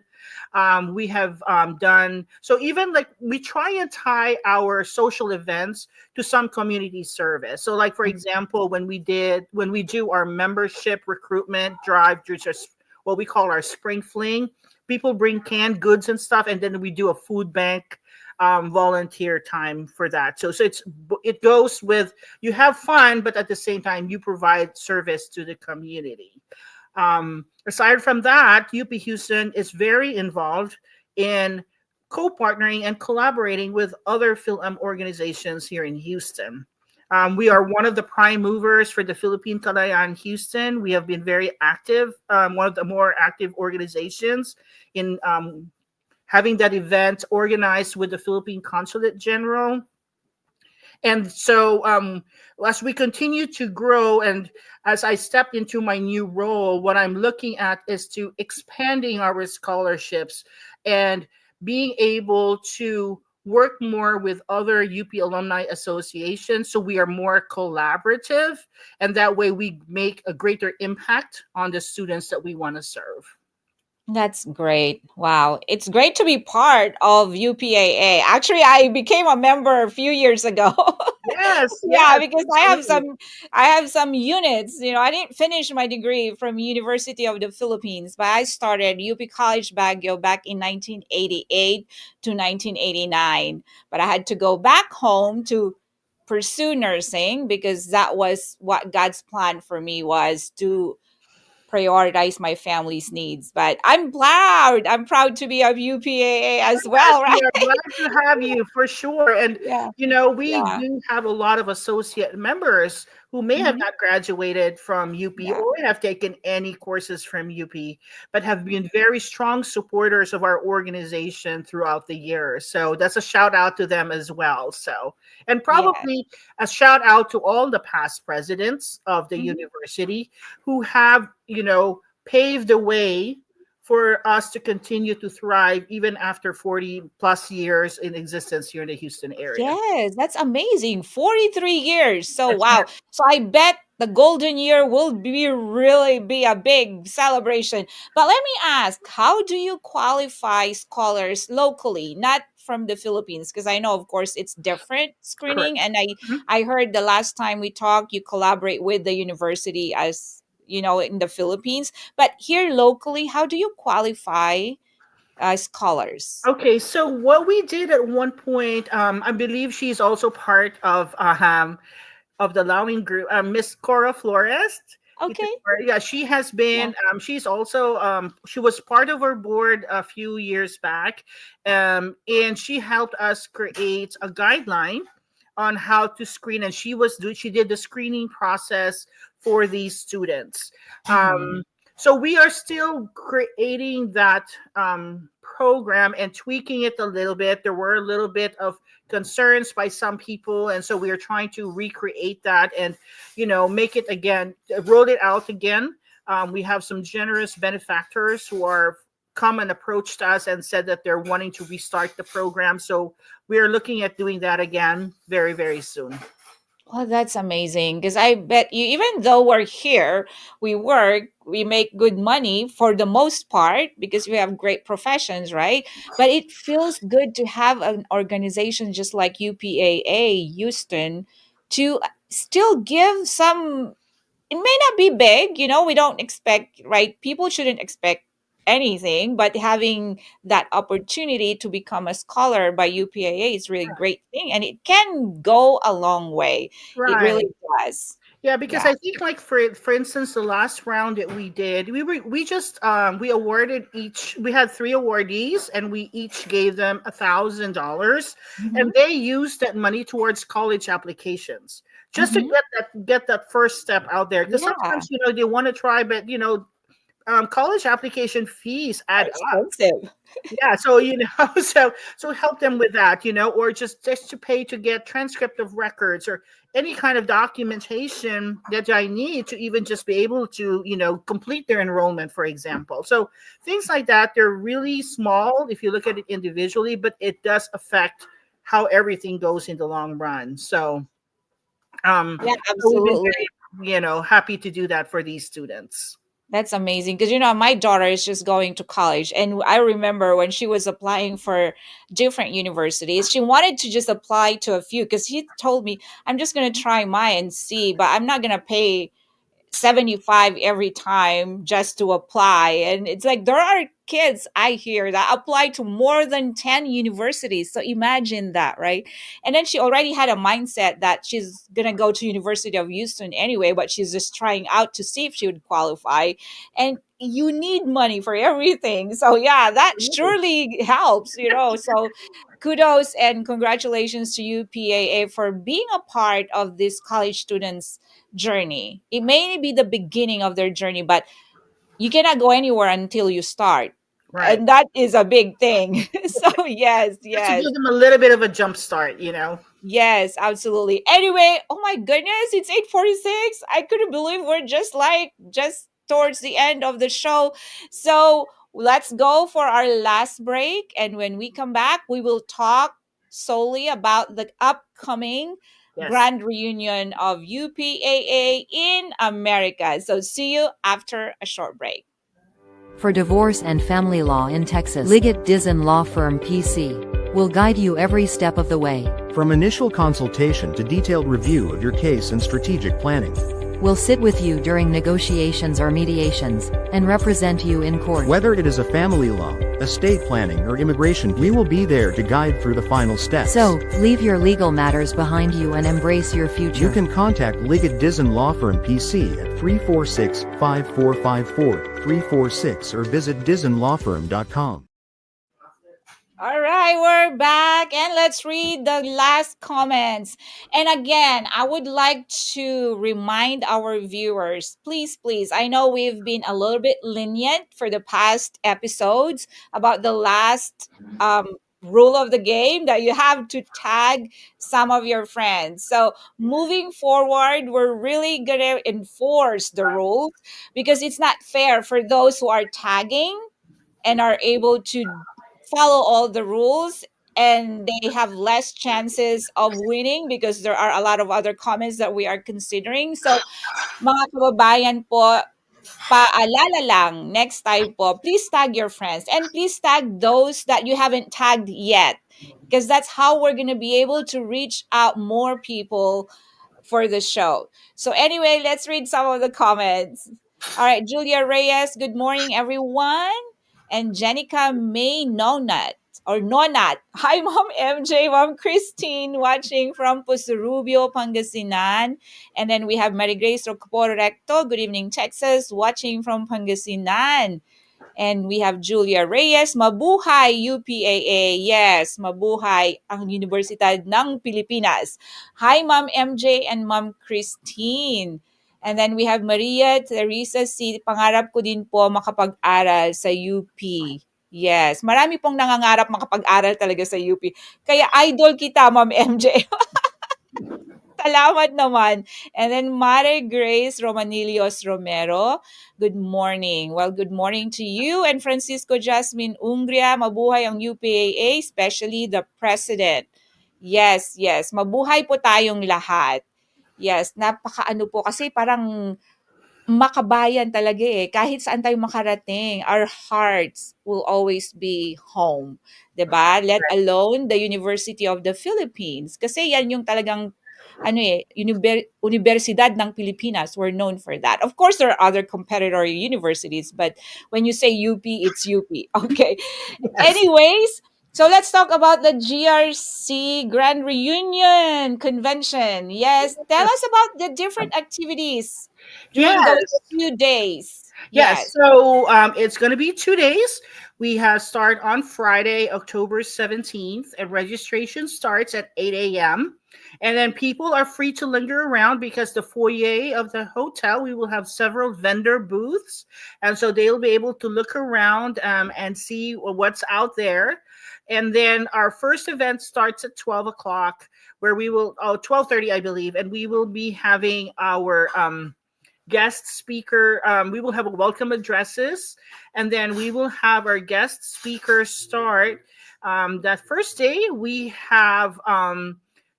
We have done so. Even like we try and tie our social events to some community service. So, like for example, when we do our membership recruitment drive, which is what we call our spring fling, people bring canned goods and stuff, and then we do a food bank volunteer time for that. So it goes with, you have fun, but at the same time you provide service to the community. Aside from that, UP Houston is very involved in co-partnering and collaborating with other film organizations here in Houston. We are one of the prime movers for the Philippine Kalayaan Houston. We have been very active, one of the more active organizations in having that event organized with the Philippine Consulate General. And so as we continue to grow and as I stepped into my new role, what I'm looking at is to expanding our scholarships and being able to work more with other UP alumni associations so we are more collaborative, and that way we make a greater impact on the students that we want to serve. That's great. Wow. It's great to be part of UPAA. Actually, I became a member a few years ago. Yes. Yeah, yes, because I have some units. I didn't finish my degree from University of the Philippines, but I started UP College Baguio back in 1988 to 1989. But I had to go back home to pursue nursing because that was what God's plan for me, was to prioritize my family's needs. But I'm proud. I'm proud to be of UPAA as well, We right? are glad to have you for sure. And, Yeah. we Yeah. do have a lot of associate members who may have Mhm. not graduated from UP Yeah. or have taken any courses from UP, but have been very strong supporters of our organization throughout the years. So that's a shout out to them as well. So, and Yeah. probably a shout out to all the past presidents of the Mhm. university who have, paved the way for us to continue to thrive even after 40 plus years in existence here in the Houston area. Yes, that's amazing. 43 years. So wow. So I bet the golden year will really be a big celebration. But let me ask, how do you qualify scholars locally, not from the Philippines? Because I know of course it's different Correct. screening, and Mhm. I heard the last time we talked you collaborate with the university, as in the Philippines. But here locally, how do you qualify scholars? Okay, so what we did at one point, I believe she's also part of the Lawin group, Miss Cora Flores. Okay. Yeah, she has Yeah. been. She's also. She was part of our board a few years back, and she helped us create a guideline on how to screen. And she did the screening process for these students. Mhm. So we are still creating that program and tweaking it a little bit. There were a little bit of concerns by some people, and so we are trying to recreate that and make it again, roll it out again. We have some generous benefactors who are come and approached us and said that they're wanting to restart the program, so we are looking at doing that again very, very soon. Well, that's amazing, because I bet you, even though we're here, we work, we make good money for the most part because we have great professions, right? But it feels good to have an organization just like UPAA Houston to still give some. It may not be big, we don't expect, right? People shouldn't expect anything, but having that opportunity to become a scholar by UPAA is really great thing, and it can go a long way. It Right. really does. Yeah, because Yeah. I think like for instance, the last round that we did, we awarded each. We had three awardees, and we each gave them $1,000, Mhm. and they used that money towards college applications just to Mhm. get that first step out there. Because Yeah. sometimes they want to try, but college application fees add up. Expensive. Yeah, so so help them with that, or just to pay to get transcript of records or any kind of documentation that I need to even just be able to complete their enrollment, for example. So things like that, they're really small if you look at it individually, but it does affect how everything goes in the long run. So Yeah, so we've been absolutely. very happy to do that for these students. That's amazing because my daughter is just going to college, and I remember when she was applying for different universities, she wanted to just apply to a few because she told me, "I'm just going to try mine and see, but I'm not going to pay 75 every time just to apply." And it's like there are kids I hear that apply to more than 10 universities. So imagine that, right? And then she already had a mindset that she's going to go to University of Houston anyway, but she's just trying out to see if she would qualify. And you need money for everything. So yeah, that surely helps. So kudos and congratulations to UPAA for being a part of this college students journey. It may be the beginning of their journey, but you cannot go anywhere until you start. Right. And that is a big thing. So, yes, Just to yes. give them a little bit of a jump start. Yes, absolutely. Anyway, oh my goodness, it's 8:46. I couldn't believe we're just towards the end of the show. So, let's go for our last break, and when we come back, we will talk solely about the upcoming Yes. grand reunion of UPAA in America. So, see you after a short break. For divorce and family law in Texas, Liggett Dizon Law Firm PC will guide you every step of the way. From initial consultation to detailed review of your case and strategic planning. We'll sit with you during negotiations or mediations, and represent you in court. Whether it is a family law, estate planning, or immigration, we will be there to guide through the final steps. So, leave your legal matters behind you and embrace your future. You can contact Liggett Dizon Law Firm PC at 346-5454-346 or visit dizonlawfirm.com. All right, we're back and let's read the last comments. And again, I would like to remind our viewers, please, I know we've been a little bit lenient for the past episodes about the last rule of the game that you have to tag some of your friends. So moving forward, we're really going to enforce the rules because it's not fair for those who are tagging and are able to follow all the rules, and they have less chances of winning because there are a lot of other comments that we are considering. So, mga kababayan po, paalala lang, next time po, please tag your friends and please tag those that you haven't tagged yet, because that's how we're going to be able to reach out more people for the show. So anyway, let's read some of the comments. All right, Julia Reyes, good morning, everyone. And Jenica May Nonat or Nonat. Hi, Mom MJ, Mom Christine, watching from Pusurubio, Pangasinan. And then we have Mary Grace Rocoporo Recto, good evening, Texas, watching from Pangasinan. And we have Julia Reyes, mabuhay UPAA. Yes, mabuhay ang Universidad ng Pilipinas. Hi, Ma'am MJ and Ma'am Christine. And then we have Maria Teresa C. Pangarap ko din po makapag-aral sa UP. Yes, marami pong nangangarap makapag-aral talaga sa UP. Kaya idol kita, Ma'am MJ. Salamat naman. And then Mare Grace Romanilios Romero, good morning. Well, good morning to you. And Francisco Jasmine Ungria, mabuhay ang UPAA, especially the President. Yes. Mabuhay po tayong lahat. Yes, napakaano po kasi parang makabayan talaga eh. Kahit saan tayo makarating, our hearts will always be home. 'Di ba? Let alone the University of the Philippines. Kasi yan yung talagang Universidad ng Pilipinas. We're known for that. Of course, there are other competitor universities, but when you say UP, it's UP. Okay. Anyways, so let's talk about the GRC Grand Reunion Convention. Yes, tell us about the different activities during those few days. Yes. So it's going to be 2 days. We have start on Friday, October 17th, and registration starts at 8 a.m. And then people are free to linger around because the foyer of the hotel, we will have several vendor booths. And so they'll be able to look around and see what's out there. And then our first event starts at 12 o'clock, where we will, 12:30, I believe. And we will be having our guest speaker. We will have a welcome addresses. And then we will have our guest speakers start. That first day, we have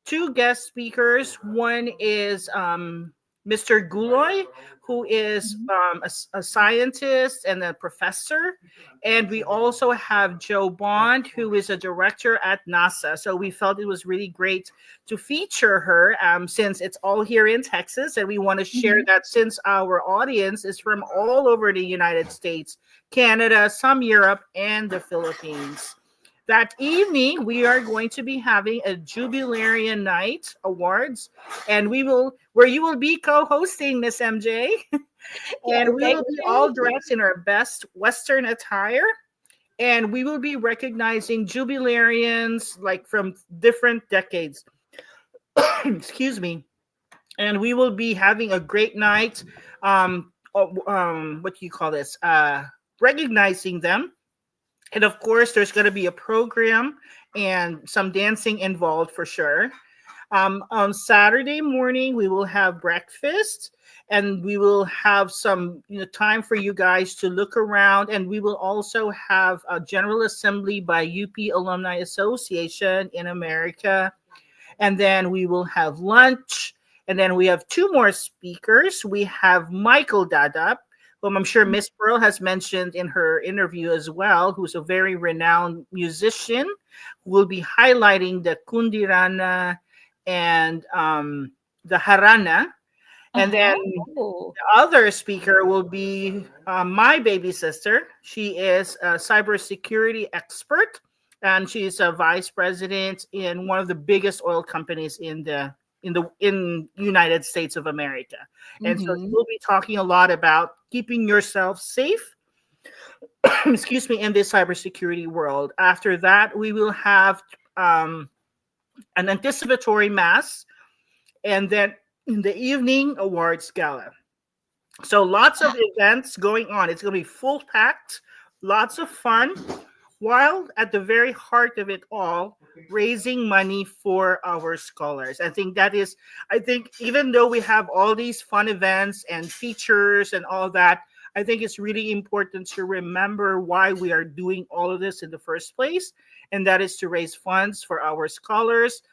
two guest speakers. One is Mr. Guloy, who is a scientist and a professor. And we also have Joe Bond, who is a director at NASA. So we felt it was really great to feature her since it's all here in Texas. And we want to share that since our audience is from all over the United States, Canada, some Europe, and the Philippines. That evening, we are going to be having a Jubilarian Night Awards, and where you will be co-hosting, Miss MJ, and we will be all dressed in our best Western attire, and we will be recognizing Jubilarians like from different decades. Excuse me. And we will be having a great night. What do you call this? Recognizing them. And of course, there's going to be a program and some dancing involved for sure. On Saturday morning, we will have breakfast, and we will have some time for you guys to look around. And we will also have a General Assembly by UP Alumni Association in America. And then we will have lunch. And then we have two more speakers. We have Michael Dadap, whom I'm sure Miss Pearl has mentioned in her interview as well, who's a very renowned musician, who will be highlighting the kundirana and the harana. And then the other speaker will be my baby sister. She is a cybersecurity expert, and she's a vice president in one of the biggest oil companies in the United States of America. And so we'll be talking a lot about keeping yourself safe, excuse me, in this cybersecurity world. After that, we will have an anticipatory mass, and then in the evening, awards gala. So lots of events going on. It's going to be full packed, lots of fun, while at the very heart of it all, raising money for our scholars. I think even though we have all these fun events and features and all that, I think it's really important to remember why we are doing all of this in the first place. And that is to raise funds for our scholars,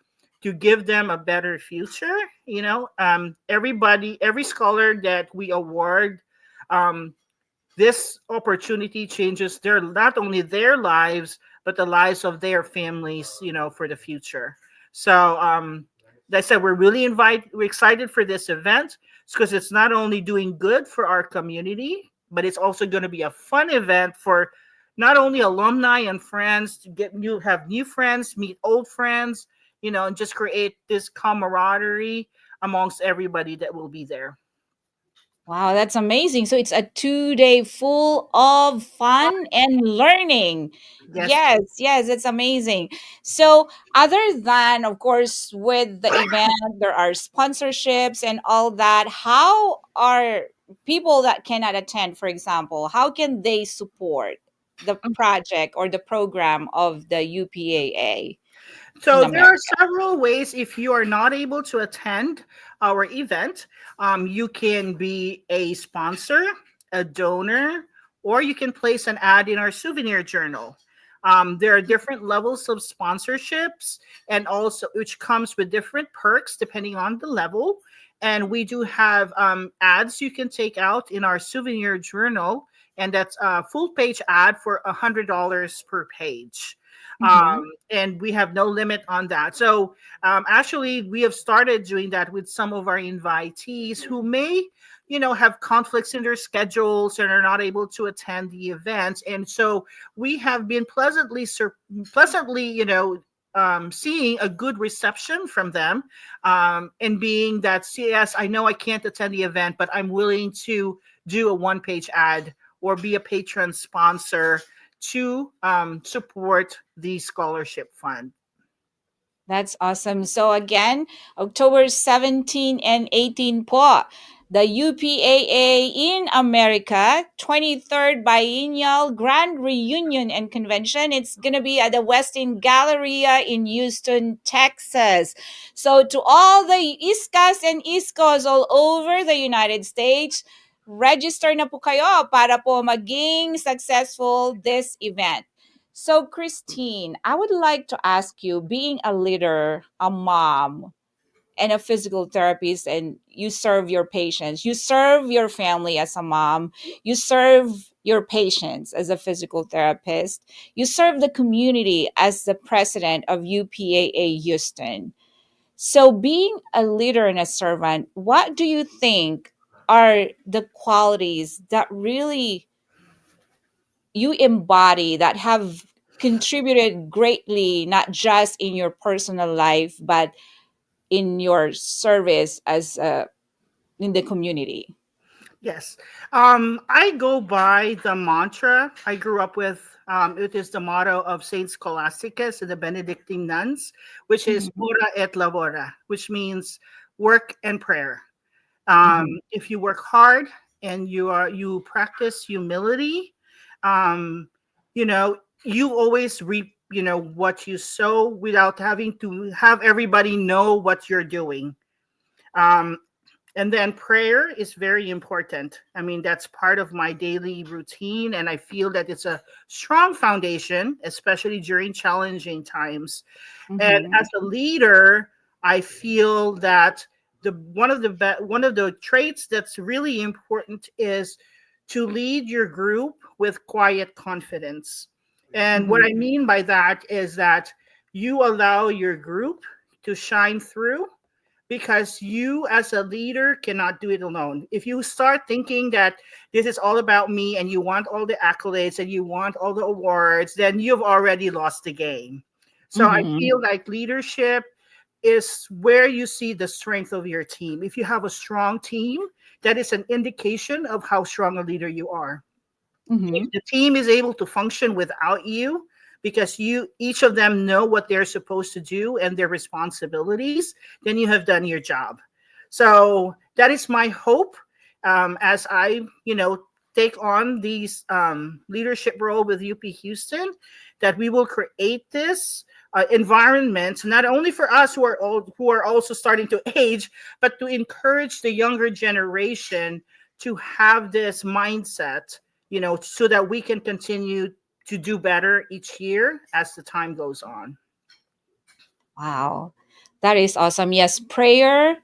to give them a better future. Every scholar that we award, this opportunity changes not only their lives, but the lives of their families, for the future. So, like I said, we're excited for this event because it's not only doing good for our community, but it's also going to be a fun event for not only alumni and friends to have new friends, meet old friends, and just create this camaraderie amongst everybody that will be there. Wow, that's amazing. So it's a 2-day full of fun and learning. Yes, it's amazing. So other than, of course, with the event, there are sponsorships and all that. How are people that cannot attend, for example, how can they support the project or the program of the UPAA? So there are several ways. If you are not able to attend our event, you can be a sponsor, a donor, or you can place an ad in our souvenir journal. There are different levels of sponsorships, and also which comes with different perks depending on the level. And we do have ads you can take out in our souvenir journal, and that's a full page ad for $100 per page. And we have no limit on that. So actually, we have started doing that with some of our invitees who may, have conflicts in their schedules and are not able to attend the event. And so we have been pleasantly, seeing a good reception from them, and being that, yes, I know I can't attend the event, but I'm willing to do a one-page ad or be a patron sponsor to support the scholarship fund. That's awesome. So again, October 17 and 18 po, the UPAA in America 23rd Biennial Grand Reunion and Convention. It's going to be at the Westin Galleria in Houston, Texas. So to all the Iskas and Iskos all over the United States, register na po kayo para po maging successful this event. So, Christine, I would like to ask you, being a leader, a mom, and a physical therapist, and you serve your patients, you serve your family as a mom, you serve your patients as a physical therapist, you serve the community as the president of UPAA Houston. So, being a leader and a servant, what do you think are the qualities that really you embody that have contributed greatly, not just in your personal life but in your service as in the community? Yes. I go by the mantra I grew up with. It is the motto of Saint Scholasticus and the Benedictine nuns, which is Mhm, ora et labora, which means work and prayer. mhm, If you work hard and you practice humility, um, you know, you always reap, what you sow without having to have everybody know what you're doing. Um, and then prayer is very important. I mean, that's part of my daily routine, and I feel that it's a strong foundation, especially during challenging times. And mhm, as a leader, I feel that one of the traits that's really important is to lead your group with quiet confidence. And what mhm, I mean by that is that you allow your group to shine through, because you as a leader cannot do it alone. If you start thinking that this is all about me and you want all the accolades and you want all the awards, then you've already lost the game. So I mhm, feel like leadership is where you see the strength of your team. If you have a strong team, that is an indication of how strong a leader you are. If mhm, the team is able to function without you, because you each of them know what they're supposed to do and their responsibilities, then you have done your job. So that is my hope, as I take on these leadership role with UP Houston, that we will create this environment not only for us who are old, who are also starting to age, but to encourage the younger generation to have this mindset, so that we can continue to do better each year as the time goes on. wow, that is awesome. Yes, prayer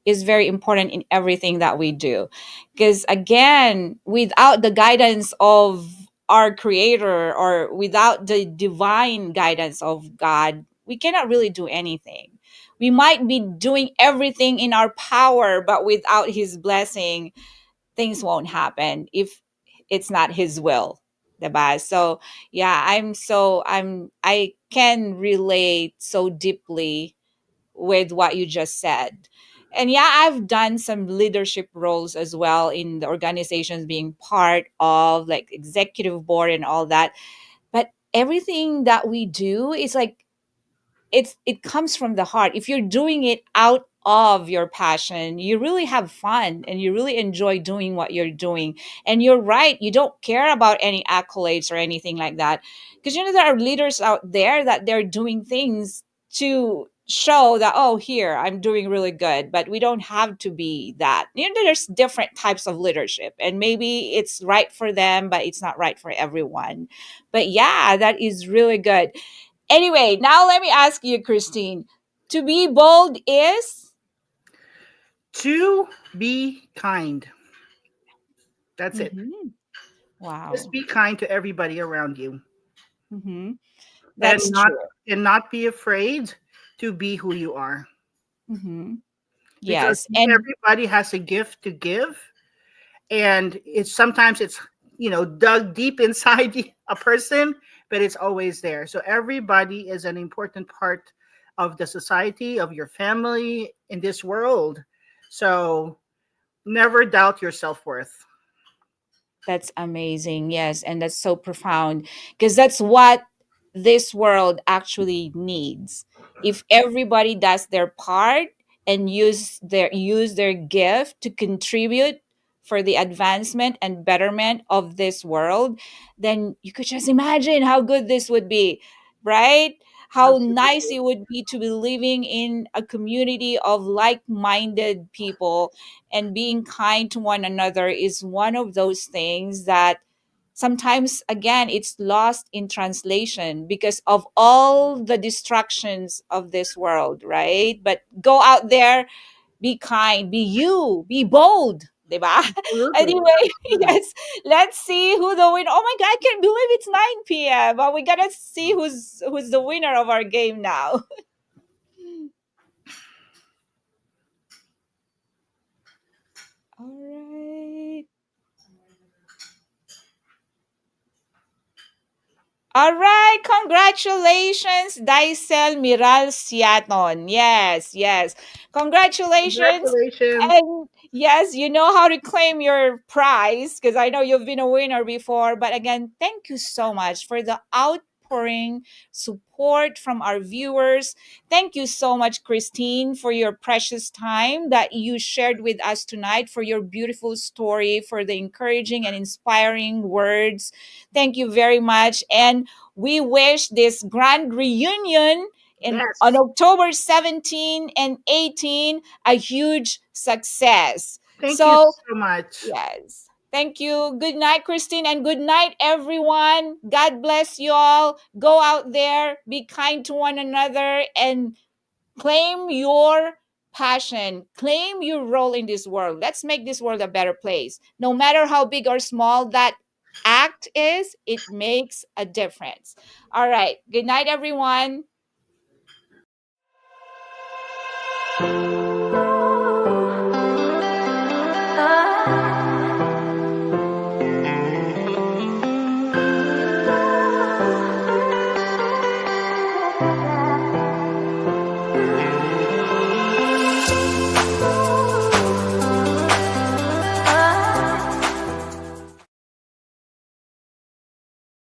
is very important in everything that we do, because again, without the guidance of our creator or without the divine guidance of God, we cannot really do anything. We might be doing everything in our power, but without his blessing, things won't happen if it's not his will. Diba? So yeah, I can relate so deeply with what you just said. And yeah, I've done some leadership roles as well in the organizations, being part of like executive board and all that. But everything that we do is like it comes from the heart. If you're doing it out of your passion, you really have fun and you really enjoy doing what you're doing. And you're right, you don't care about any accolades or anything like that, because there are leaders out there that they're doing things to show that, oh, here I'm doing really good. But we don't have to be that. There's different types of leadership, and maybe it's right for them but it's not right for everyone. But yeah, that is really good. Anyway, now let me ask you, Christine. To be bold is? To be kind. That's it. Mm-hmm. Just Wow. be kind to everybody around you, Mm-hmm. and That's not true. be afraid to be who you are, Mm-hmm. because Yes. And everybody has a gift to give, and it's sometimes it's dug deep inside a person, but it's always there. So everybody is an important part of the society, of your family, in this world. So never doubt your self-worth. that's amazing. Yes. And that's so profound, because that's what this world actually needs. If everybody does their part and use their gift to contribute for the advancement and betterment of this world, then you could just imagine how good this would be, right? How nice Absolutely. it would be to be living in a community of like-minded people, and being kind to one another is one of those things that sometimes again it's lost in translation because of all the distractions of this world, right? But go out there, be kind, be you, be bold, diba? Absolutely. Anyway, Absolutely. yes, let's see who the winner. Oh my god, I can't believe it's 9 p.m., but we gotta see who's the winner of our game now. All right. All right, congratulations, Daisel Miral Siaton. Yes, yes. Congratulations. Congratulations. And yes, you know how to claim your prize because I know you've been a winner before. But again, thank you so much for the outpouring support from our viewers. Thank you so much, Christine, for your precious time that you shared with us tonight, for your beautiful story, for the encouraging and inspiring words. Thank you very much. And we wish this grand reunion on Yes. October 17 and 18 a huge success. Thank you So, so much. yes. Thank you. Good night, Christine, and good night, everyone. God bless you all. Go out there, be kind to one another, and claim your passion. Claim your role in this world. Let's make this world a better place. No matter how big or small that act is, it makes a difference. All right. Good night, everyone.